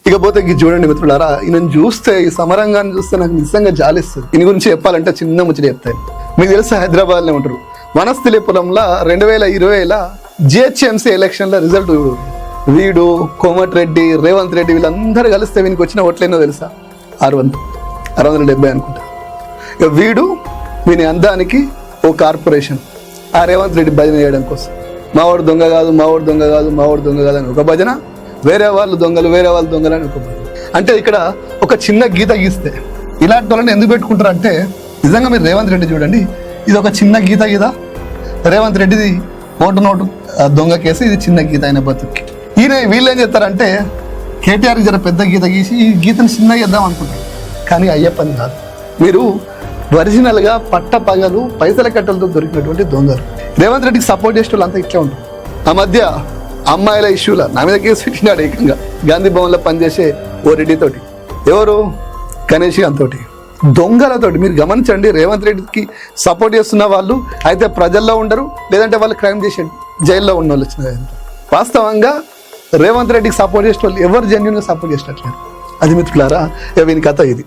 ఇకపోతే చూడండి మిత్రులారా, ఈయనను చూస్తే, ఈ సమరంగాన్ని చూస్తే నాకు నిజంగా జాలిస్తుంది. దీని గురించి చెప్పాలంటే చిన్న ముచ్చట చెప్తాను. మీకు తెలుసా, హైదరాబాద్లో ఉంటారు. వనస్థలిపురంలో 2020 జిహెచ్ఎంసీ ఎలక్షన్ల రిజల్ట్ వీడు, కోమటిరెడ్డి, రేవంత్ రెడ్డి వీళ్ళందరూ కలిస్తే వీనికి వచ్చిన ఓట్లేనో తెలుసా? 670 అనుకుంటా. ఇక వీని అందానికి ఓ కార్పొరేషన్, ఆ రేవంత్ రెడ్డి భజన చేయడం కోసం మావాడు దొంగ కాదు, మావాడు దొంగ కాదు, మావాడు దొంగ కాదు అని ఒక భజన, వేరే వాళ్ళు దొంగలు అని ఒక భజన. అంటే ఇక్కడ ఒక చిన్న గీత గీస్తే ఇలాంటి వాళ్ళని ఎందుకు పెట్టుకుంటారు అంటే, నిజంగా మీరు రేవంత్ రెడ్డి చూడండి, ఇది ఒక చిన్న గీత రేవంత్ రెడ్డిది నోటు దొంగ కేసు, ఇది చిన్న గీత అయిన బతుక్కి. వీళ్ళు ఏం చేస్తారంటే కేటీఆర్ జర పెద్ద గీత గీసి ఈ గీతను చిన్నగా చేద్దాం అనుకుంటారు. కానీ అయ్యే పని కాదు. మీరు ఒరిజినల్గా పగలు పైసల కట్టలతో దొరికినటువంటి దొంగలు. రేవంత్ రెడ్డికి సపోర్ట్ చేసే వాళ్ళు అంతా ఇట్లా ఉంటారు. ఆ మధ్య అమ్మాయిల ఇష్యూలో నా మీద కేసు పెట్టినాడు ఏకంగా, గాంధీ భవన్లో పనిచేసే ఓ రెడ్డితోటి, ఎవరు గణేష్ అంతోటి, దొంగలతోటి. మీరు గమనించండి, రేవంత్ రెడ్డికి సపోర్ట్ చేస్తున్న వాళ్ళు అయితే ప్రజల్లో ఉండరు, లేదంటే వాళ్ళు క్రైమ్ చేసే జైల్లో ఉన్న వాళ్ళు వచ్చిన. వాస్తవంగా రేవంత్ రెడ్డికి సపోర్ట్ చేసే వాళ్ళు ఎవరు జెన్యున్గా సపోర్ట్ చేసినట్లేరు. అది మిత్రులారా, వీని కథ ఇది.